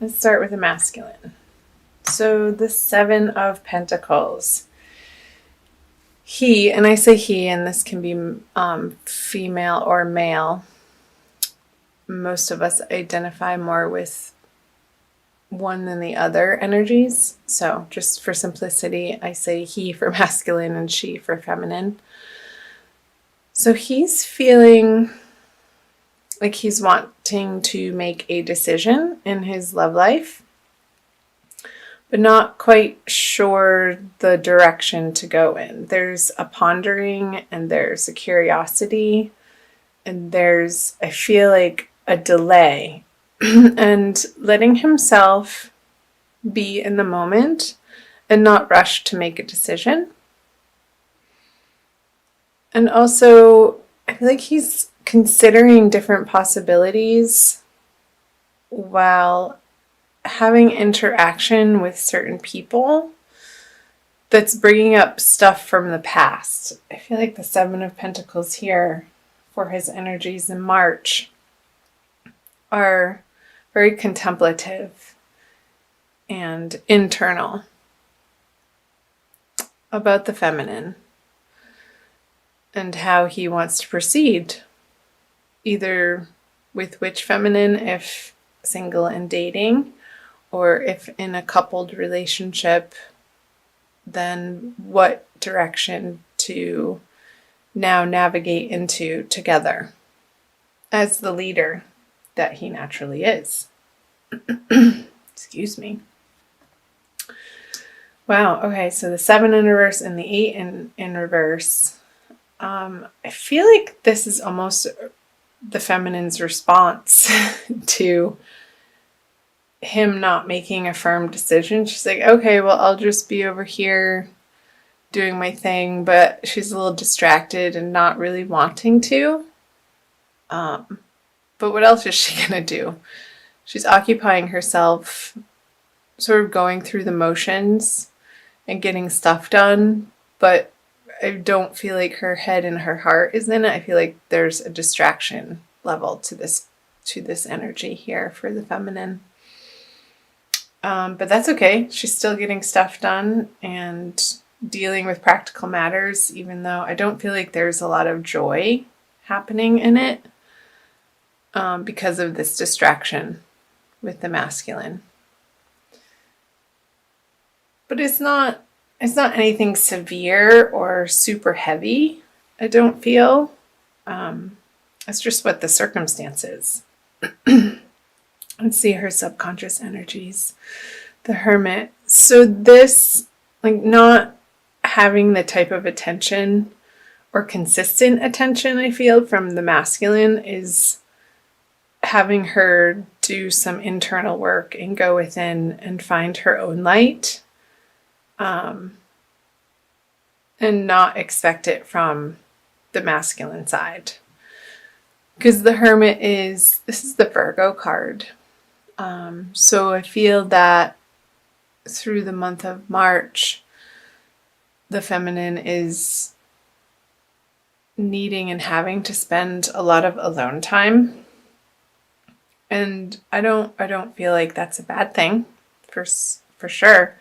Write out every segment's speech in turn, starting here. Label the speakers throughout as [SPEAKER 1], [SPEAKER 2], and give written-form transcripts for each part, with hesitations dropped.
[SPEAKER 1] Let's start with the masculine. So the Seven of Pentacles. He, and I say he, and this can be female or male. Most of us identify more with one than the other energies. So just for simplicity, I say he for masculine and she for feminine. So he's feeling like he's wanting to make a decision in his love life, but not quite sure the direction to go in. There's a pondering and there's a curiosity and there's, I feel like, a delay and letting himself be in the moment and not rush to make a decision. And also, I feel like he's considering different possibilities while having interaction with certain people that's bringing up stuff from the past. I feel like the Seven of Pentacles here for his energies in March are very contemplative and internal about the feminine and how he wants to proceed, either with which feminine, if single and dating, or if in a coupled relationship, then what direction to now navigate into together as the leader that he naturally is. Excuse me. Wow, okay, so the 7 in reverse and the 8 in reverse. I feel like this is almost the feminine's response to him not making a firm decision. She's like, okay, well, I'll just be over here doing my thing, but she's a little distracted and not really wanting to. But what else is she gonna do? She's occupying herself, sort of going through the motions and getting stuff done, but I don't feel like her head and her heart is in it. I feel like there's a distraction level to this energy here for the feminine. But that's okay. She's still getting stuff done and dealing with practical matters, even though I don't feel like there's a lot of joy happening in it because of this distraction with the masculine. But it's not anything severe or super heavy, I don't feel. It's just what the circumstance is. Let's see her subconscious energies. The Hermit. So this, like, not having the type of attention or consistent attention I feel from the masculine is having her do some internal work and go within and find her own light. And not expect it from the masculine side. Because the Hermit this is the Virgo card. So I feel that through the month of March, the feminine is needing and having to spend a lot of alone time. And I don't feel like that's a bad thing, for sure.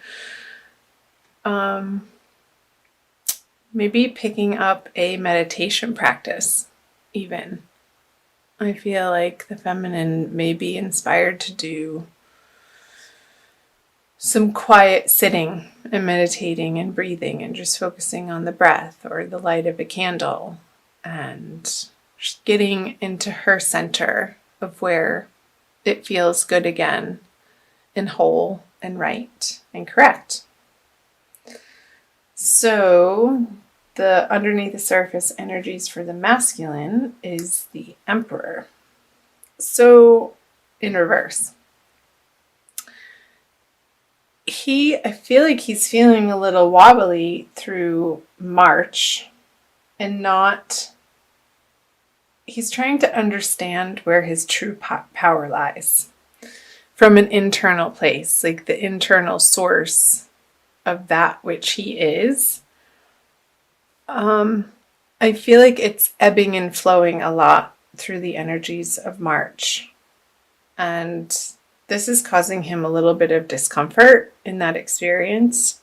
[SPEAKER 1] Maybe picking up a meditation practice, even. I feel like the feminine may be inspired to do some quiet sitting and meditating and breathing and just focusing on the breath or the light of a candle and just getting into her center of where it feels good again and whole and right and correct. So the underneath the surface energies for the masculine is the Emperor. So in reverse. I feel like he's feeling a little wobbly through March and he's trying to understand where his true power lies from an internal place, like the internal source of that which he is. I feel like it's ebbing and flowing a lot through the energies of March. And this is causing him a little bit of discomfort in that experience.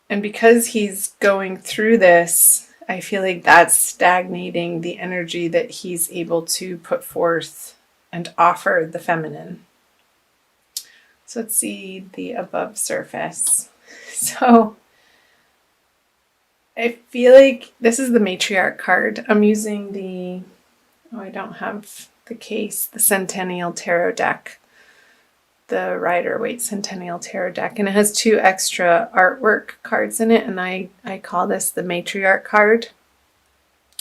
[SPEAKER 1] And because he's going through this, I feel like that's stagnating the energy that he's able to put forth and offer the feminine. So let's see the above surface. So I feel like this is the matriarch card. I'm using I don't have the case, the Centennial Tarot deck, the Rider-Waite Centennial Tarot deck, and it has 2 extra artwork cards in it, and I call this the matriarch card.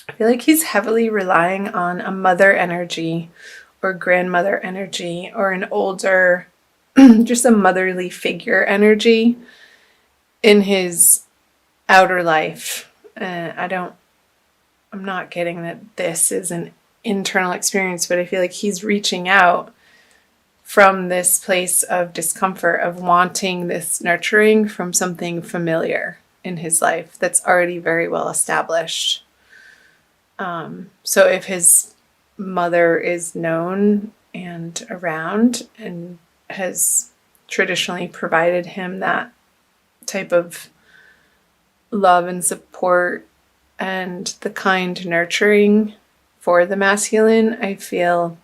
[SPEAKER 1] I feel like he's heavily relying on a mother energy or grandmother energy or an older, just a motherly figure energy in his outer life. I'm not getting that this is an internal experience, but I feel like he's reaching out from this place of discomfort, of wanting this nurturing from something familiar in his life that's already very well established. So if his mother is known and around and has traditionally provided him that type of love and support and the kind nurturing for the masculine, I feel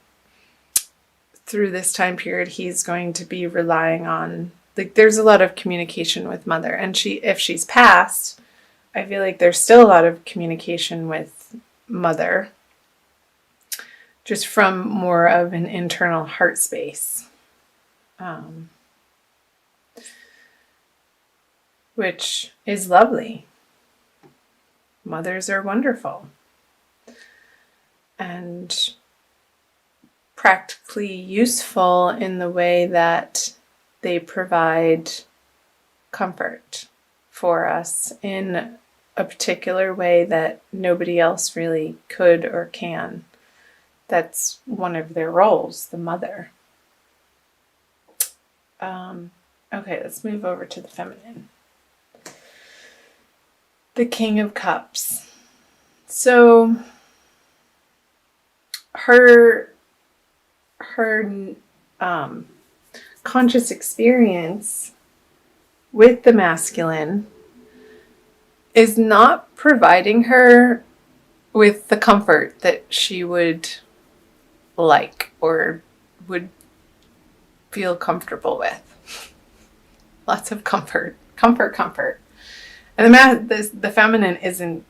[SPEAKER 1] through this time period he's going to be relying on, like, there's a lot of communication with mother, and if she's passed, I feel like there's still a lot of communication with mother, just from more of an internal heart space, which is lovely. Mothers are wonderful and practically useful in the way that they provide comfort for us in a particular way that nobody else really could or can. That's one of their roles, the mother. Okay, let's move over to the feminine. The King of Cups. So her conscious experience with the masculine is not providing her with the comfort that she would like or would feel comfortable with. Lots of comfort. And the feminine isn't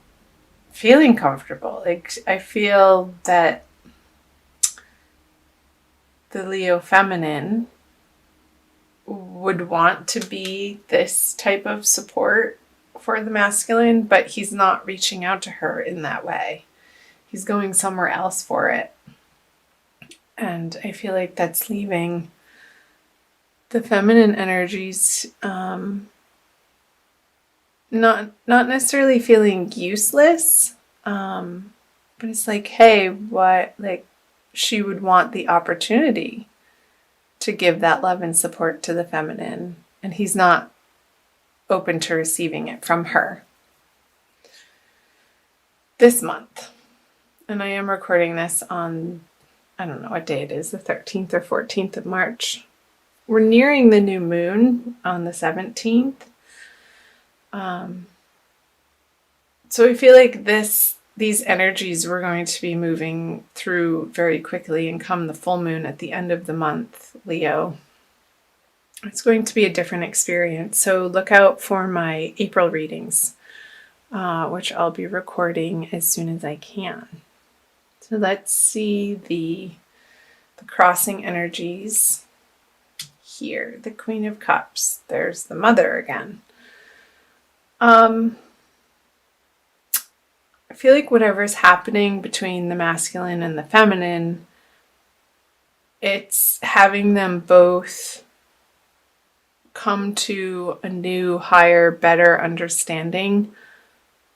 [SPEAKER 1] feeling comfortable. Like, I feel that the Leo feminine would want to be this type of support for the masculine, but he's not reaching out to her in that way. He's going somewhere else for it. And I feel like that's leaving the feminine energies not necessarily feeling useless, but it's like, hey, what, like, she would want the opportunity to give that love and support to the feminine, and he's not open to receiving it from her this month. And I am recording this on, I don't know what day it is, the 13th or 14th of March. We're nearing the new moon on the 17th. So I feel like these energies we're going to be moving through very quickly, and come the full moon at the end of the month, Leo, it's going to be a different experience. So look out for my April readings, which I'll be recording as soon as I can. So let's see the crossing energies here. The Queen of Cups. There's the Mother again. I feel like whatever's happening between the masculine and the feminine, it's having them both come to a new, higher, better understanding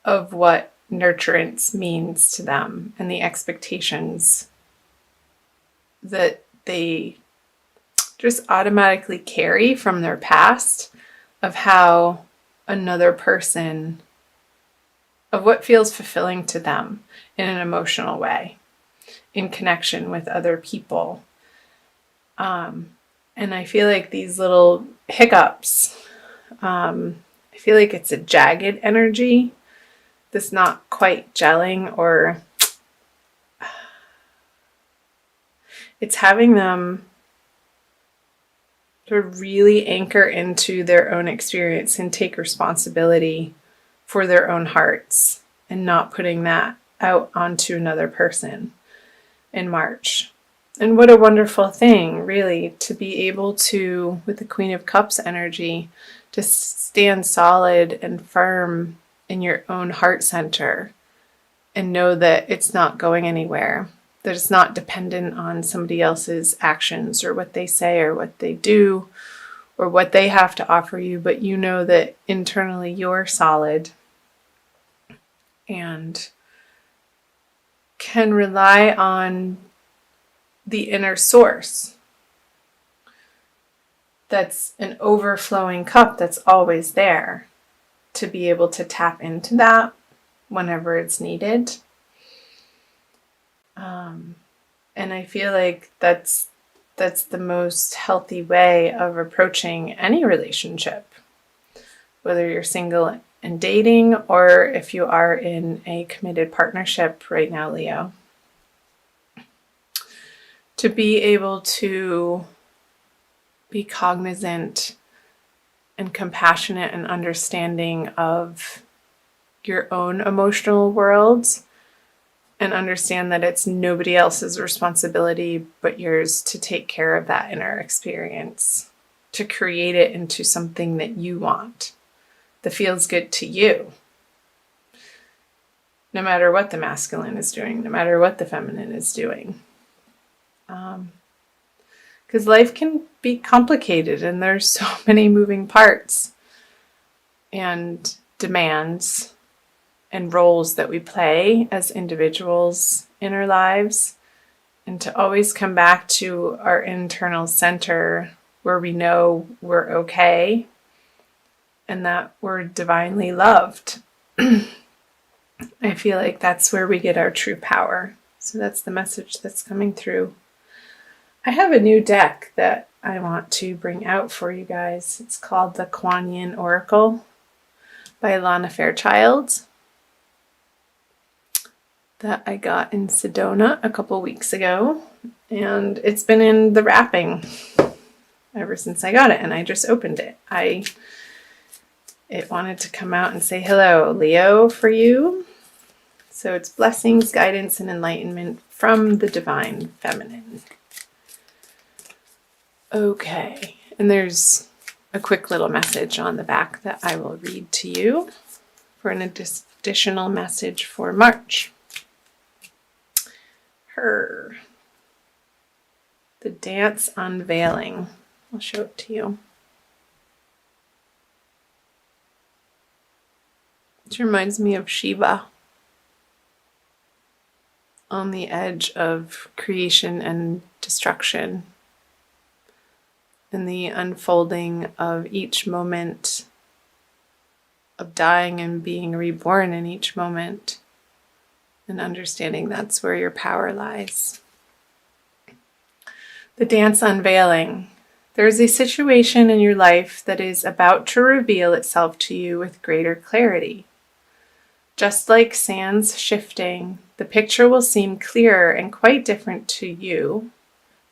[SPEAKER 1] of what nurturance means to them, and the expectations that they just automatically carry from their past of how another person, of what feels fulfilling to them in an emotional way, in connection with other people. And I feel like these little hiccups, I feel like it's a jagged energy that's not quite gelling, or it's having them to really anchor into their own experience and take responsibility for their own hearts and not putting that out onto another person in March. And what a wonderful thing, really, to be able to, with the Queen of Cups energy, to stand solid and firm in your own heart center and know that it's not going anywhere, that it's not dependent on somebody else's actions or what they say or what they do or what they have to offer you, but you know that internally you're solid and can rely on the inner source. That's an overflowing cup that's always there, to be able to tap into that whenever it's needed. And I feel like that's the most healthy way of approaching any relationship, whether you're single and dating or if you are in a committed partnership right now, Leo. To be able to be cognizant and compassionate and understanding of your own emotional worlds, and understand that it's nobody else's responsibility but yours to take care of that inner experience, to create it into something that you want, that feels good to you, no matter what the masculine is doing, no matter what the feminine is doing. Because life can be complicated and there's so many moving parts and demands and roles that we play as individuals in our lives, and to always come back to our internal center where we know we're okay and that we're divinely loved. I feel like that's where we get our true power. So that's the message that's coming through. I have a new deck that I want to bring out for you guys. It's called the Kuan Yin Oracle by Lana Fairchild, that I got in Sedona a couple weeks ago, and it's been in the wrapping ever since I got it, and I just opened it. It wanted to come out and say hello, Leo, for you. So it's blessings, guidance, and enlightenment from the divine feminine. Okay, and there's a quick little message on the back that I will read to you for an additional message for March. The dance unveiling. I'll show it to you. It reminds me of Shiva on the edge of creation and destruction, and the unfolding of each moment of dying and being reborn in each moment, and understanding that's where your power lies. The dance unveiling. There is a situation in your life that is about to reveal itself to you with greater clarity. Just like sands shifting, the picture will seem clearer and quite different to you,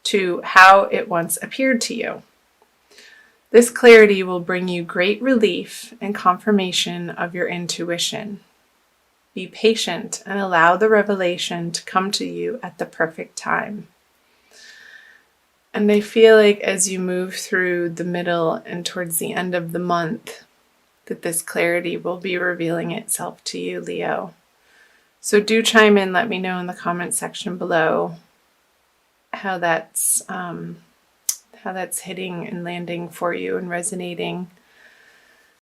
[SPEAKER 1] to how it once appeared to you. This clarity will bring you great relief and confirmation of your intuition. Be patient and allow the revelation to come to you at the perfect time. And I feel like as you move through the middle and towards the end of the month, that this clarity will be revealing itself to you, Leo. So do chime in, let me know in the comment section below how that's hitting and landing for you and resonating